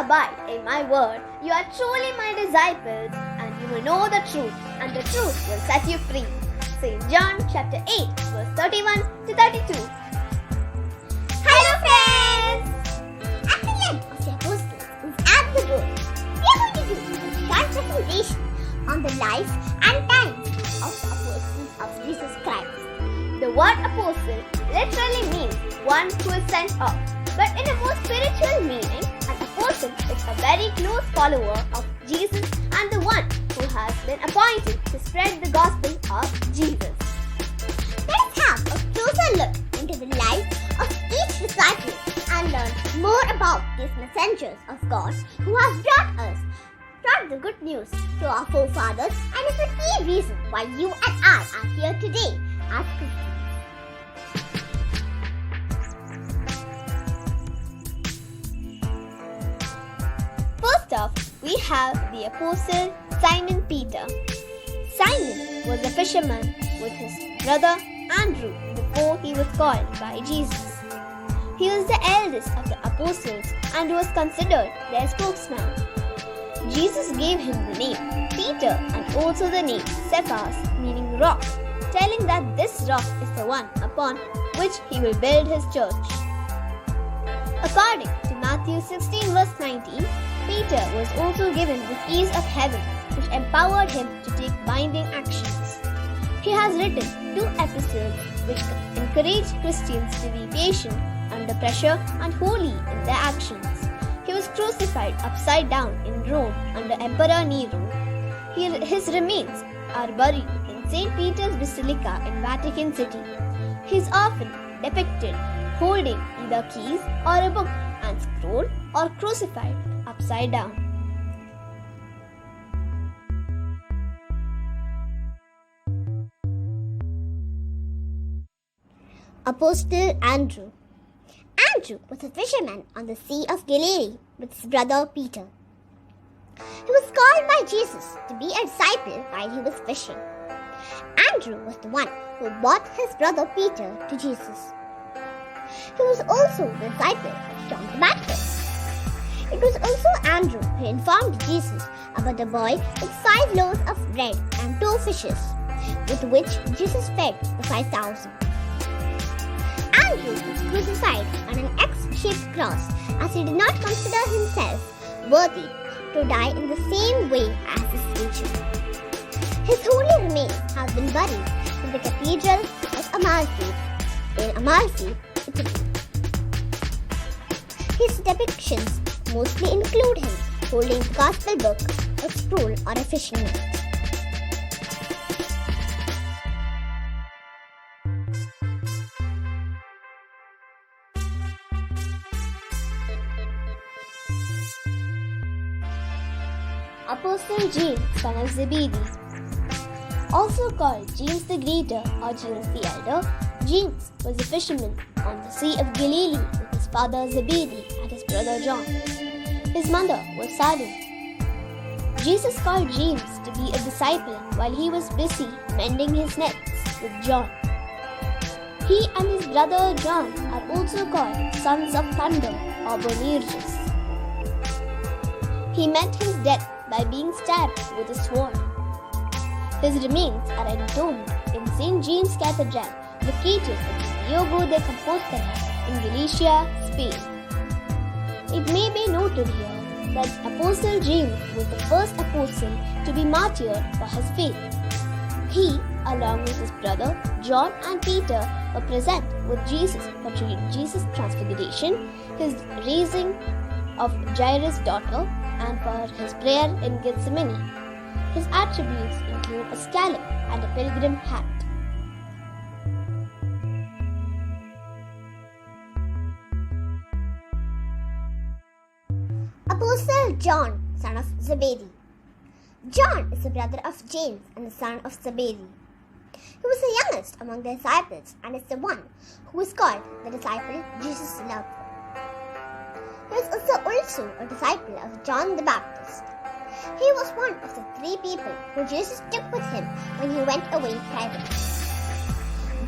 abide in my word, you are truly my disciples, and you will know the truth, and the truth will set you free. St. John chapter 8, verse 31 to 32. Hello friends! At the end of the Apostles is at the door. We are going to do a short presentation on the life and times of the Apostles of Jesus Christ. The word apostle literally means one who is sent off, but in a more spiritual meaning, an apostle is a very close follower of Jesus and the one who has been appointed to spread the gospel of Jesus. Let us have a closer look into the life of each disciple and learn more about these messengers of God who has brought the good news to our forefathers and is the key reason why you and I are here today as Christians. First off, we have the apostle Simon Peter. Simon was a fisherman with his brother Andrew before he was called by Jesus. He was the eldest of the apostles and was considered their spokesman. Jesus gave him the name Peter and also the name Cephas, meaning rock, telling that this rock is the one upon which he will build his church. According to Matthew 16 verse 19, Peter was also given the keys of heaven, which empowered him to take binding actions. He has written 2 epistles which encourage Christians to be patient under pressure and holy in their actions. He was crucified upside down in Rome under Emperor Nero. His remains are buried in St. Peter's Basilica in Vatican City. He is often depicted holding either keys or a book and scroll or crucified upside down. Apostle Andrew. Andrew was a fisherman on the Sea of Galilee with his brother Peter. He was called by Jesus to be a disciple while he was fishing. Andrew was the one who brought his brother Peter to Jesus. He was also the disciple of John the Baptist. It was also Andrew who informed Jesus about the boy with 5 loaves of bread and 2 fishes, with which Jesus fed the 5,000. Andrew was crucified on an X-shaped cross as he did not consider himself worthy to die in the same way as his Savior. His holy remains have been buried in the Cathedral of Amalfi in Amalfi, Italy. His depictions mostly include him holding the Gospel book, a scroll, or a fishing net. Apostle James, son of Zebedee. Also called James the Greater or James the Elder, James was a fisherman on the Sea of Galilee with his father Zebedee and his brother John. His mother was Salome. Jesus called James to be a disciple while he was busy mending his nets with John. He and his brother John are also called sons of thunder or Boanerges. He met his death by being stabbed with a sword. His remains are entombed in St. James Cathedral, located in Santiago de Compostela in Galicia, Spain. It may be noted here that Apostle James was the first apostle to be martyred for his faith. He, along with his brother John and Peter, were present with Jesus for Jesus' transfiguration, his raising of Jairus' daughter, and for his prayer in Gethsemane. His attributes include a scallop and a pilgrim hat. Apostle John, son of Zebedee. John is the brother of James and the son of Zebedee. He was the youngest among the disciples and is the one who is called the disciple Jesus loved. He was also a disciple of John the Baptist. He was one of the 3 people who Jesus took with him when he went away privately.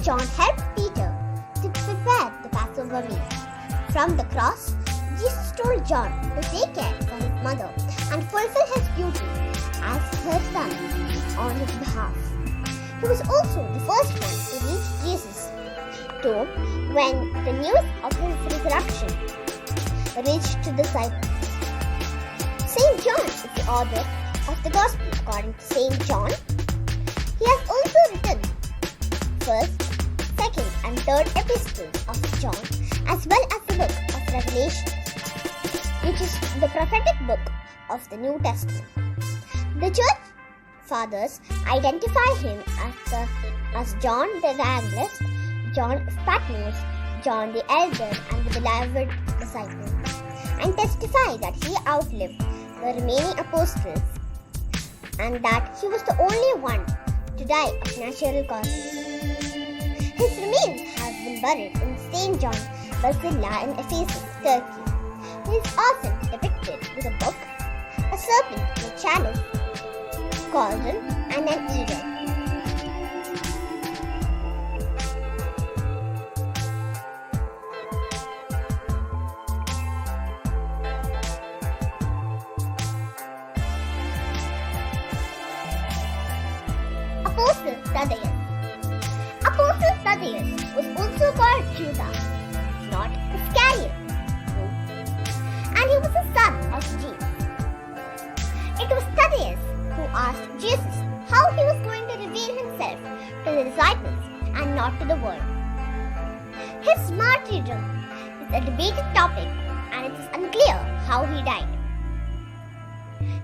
John helped Peter to prepare the Passover meal. From the cross, Jesus told John to take care of his mother and fulfill his duty as her son on his behalf. He was also the first one to reach Jesus, though, when the news of his resurrection reached the disciples. St. John is the author of the Gospel according to St. John. He has also written 1st, 2nd and 3rd epistles of John, as well as the book of Revelation, which is the prophetic book of the New Testament. The church fathers identify him as John the Evangelist, John of Patmos, John the Elder, and the beloved disciple, and testify that he outlived the remaining apostles and that he was the only one to die of natural causes. His remains have been buried in St. John Basilica in Ephesus, Turkey. He is often depicted with a book, a serpent in a chalice, cauldron, and an eagle. Apostle Thaddeus. Apostle Thaddeus was also called Judas, not Iscariot, and he was the son of James. It was Thaddeus who asked Jesus how he was going to reveal himself to the disciples and not to the world. His martyrdom is a debated topic, and it is unclear how he died.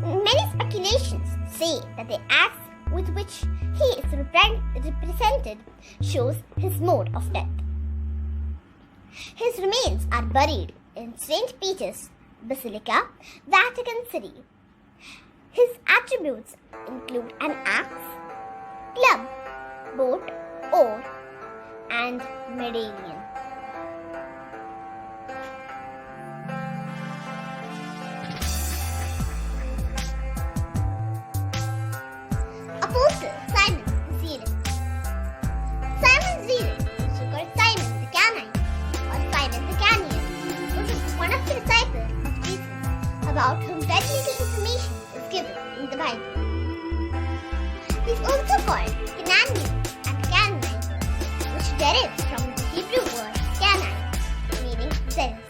Many speculations say that the axe with which he is represented shows his mode of death. His remains are buried in St. Peter's Basilica, Vatican City. His attributes include an axe, club, boat, oar, and medallion. Apostle Simon the Zealot. Simon Zealot, also called Simon the Canine or Simon the Cananean, was one of the disciples of Jesus about whom very little information is given in the Bible. He is also called Cananian and Canaanite, which derives from the Hebrew word Canaan, meaning zealous.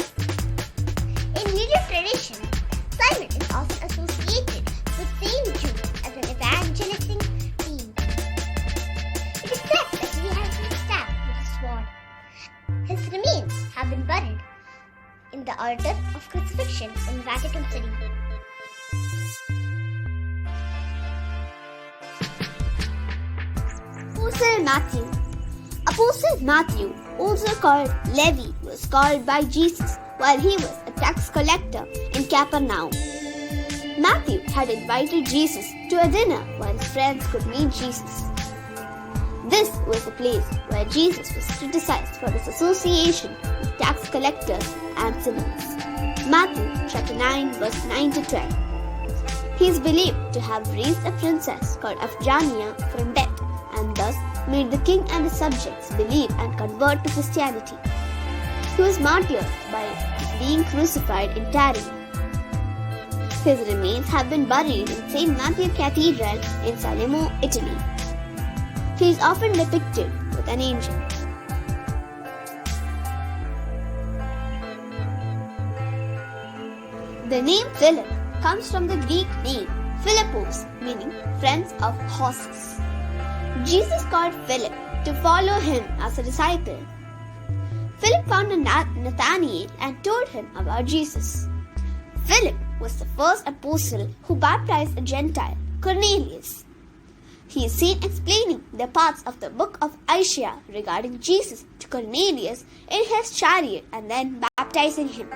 In Middle tradition, Simon is often associated with Saint Jude as an evangelistic team. It is said that he has been stabbed with a sword. His remains have been buried in the altar of crucifixion in Vatican City. Apostle Matthew. Apostle Matthew, also called Levi, was called by Jesus while he was a tax collector in Capernaum. Matthew had invited Jesus to a dinner where his friends could meet Jesus. This was the place where Jesus was criticized for his association with tax collectors and sinners. Matthew chapter 9 verse 9 to 12. He is believed to have raised a princess called Aphjania from death and thus made the king and his subjects believe and convert to Christianity. He was martyred by being crucified in Tyre. His remains have been buried in St. Matthew Cathedral in Salerno, Italy. He is often depicted with an angel. The name Philip comes from the Greek name Philippos, meaning friends of horses. Jesus called Philip to follow him as a disciple. Philip found Nathanael and told him about Jesus. Philip was the first apostle who baptized a Gentile, Cornelius. He is seen explaining the parts of the book of Isaiah regarding Jesus to Cornelius in his chariot and then baptizing him.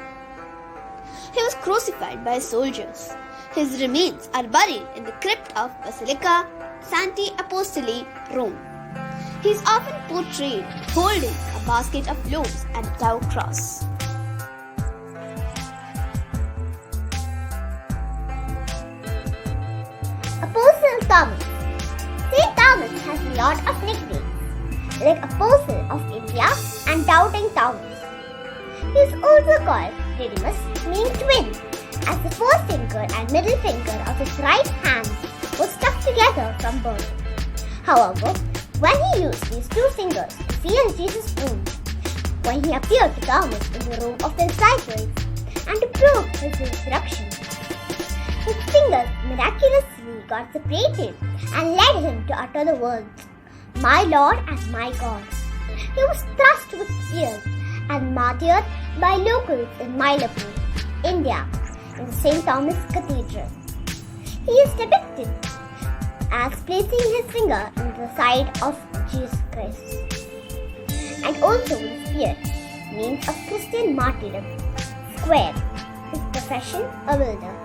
He was crucified by soldiers. His remains are buried in the crypt of Basilica Sancti Apostoli, Rome. He is often portrayed holding a basket of loaves and a tau cross. Apostle Thomas. St. Thomas has a lot of nicknames, like Apostle of India and Doubting Thomas. He is also called Didymus, meaning twin, as the forefinger and middle finger of his right hand was stuck together from birth. However, when he used these two fingers to feel Jesus' wound, when he appeared to Thomas in the room of the disciples, and to prove his resurrection, his fingers miraculously got separated and led him to utter the words, "My Lord and my God." He was thrust with spears and martyred by locals in Mylapore, India, in the St. Thomas Cathedral. He is depicted as placing his finger in the side of Jesus Christ, and also with a spear, means of Christian martyrdom. Square, his profession a builder.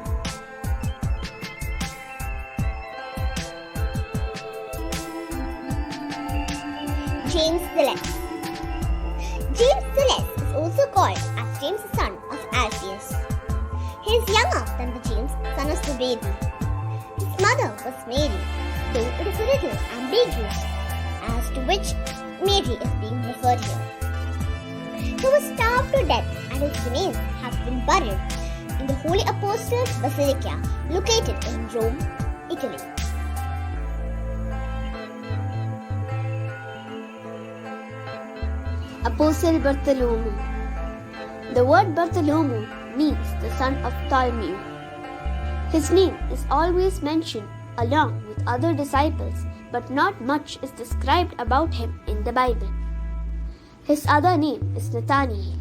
James Celeste. James Celeste is also called as James the son of Alphaeus. He is younger than the James, son of Zebedee. His mother was Mary, though it is a little ambiguous as to which Mary is being referred here. He was starved to death and his remains have been buried in the Holy Apostles' Basilica located in Rome, Italy. Apostle Bartholomew. The word Bartholomew means the son of Ptolemy. His name is always mentioned along with other disciples, but not much is described about him in the Bible. His other name is Nathanael.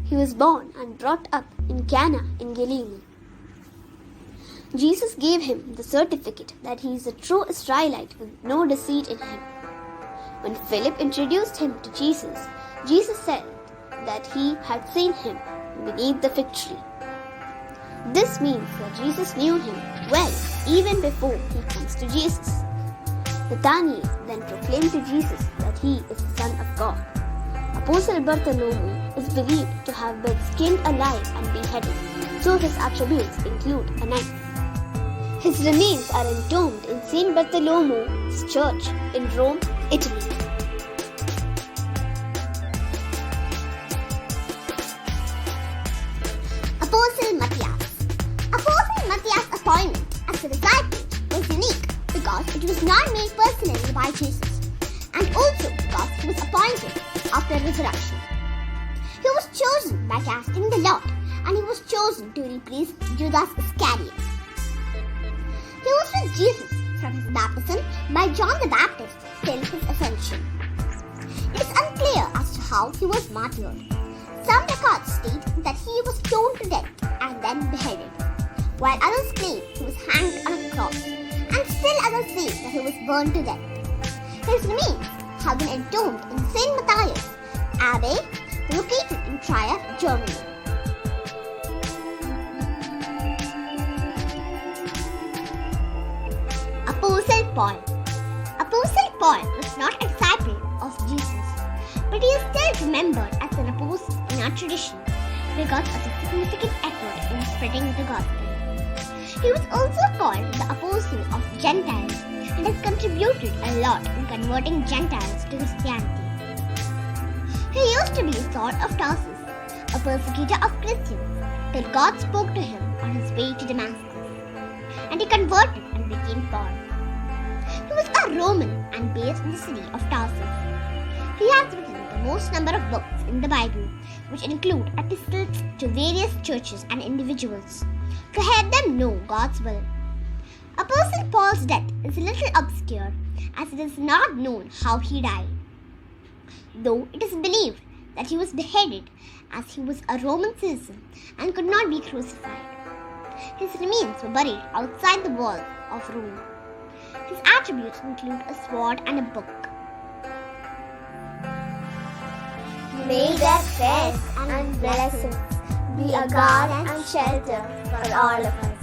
He was born and brought up in Cana in Galilee. Jesus gave him the certificate that he is a true Israelite with no deceit in him. When Philip introduced him to Jesus, Jesus said that he had seen him beneath the fig tree. This means that Jesus knew him well even before he comes to Jesus. Nathanael then proclaimed to Jesus that he is the Son of God. Apostle Bartholomew is believed to have been skinned alive and beheaded, so his attributes include a knife. His remains are entombed in St. Bartholomew's Church in Rome, Italy. Apostle Matthias. Apostle Matthias' appointment as a disciple was unique because it was not made personally by Jesus, and also because he was appointed after resurrection. He was chosen by casting the lot, and he was chosen to replace Judas Iscariot. He was with Jesus from his baptism by John the Baptist till his ascension. It is unclear as to how he was martyred. Some records state that he was stoned to death and then beheaded, while others claim he was hanged on a cross, and still others say that he was burned to death. His remains have been entombed in St. Matthias Abbey, located in Trier, Germany. Apostle Paul. Apostle Paul was not a disciple of Jesus, but he is still remembered as an apostle in our tradition because of his significant effort in spreading the gospel. He was also called the Apostle of Gentiles and has contributed a lot in converting Gentiles to Christianity. He used to be Saul of Tarsus, a persecutor of Christians, till God spoke to him on his way to Damascus, and he converted and became Paul. He was a Roman and based in the city of Tarsus. He has written the most number of books in the Bible, which include epistles to various churches and individuals, to help them know God's will. Apostle Paul's death is a little obscure, as it is not known how he died, though it is believed that he was beheaded as he was a Roman citizen and could not be crucified. His remains were buried outside the walls of Rome. His attributes include a sword and a book. May their prayers and blessings be a guard and shelter for all of us.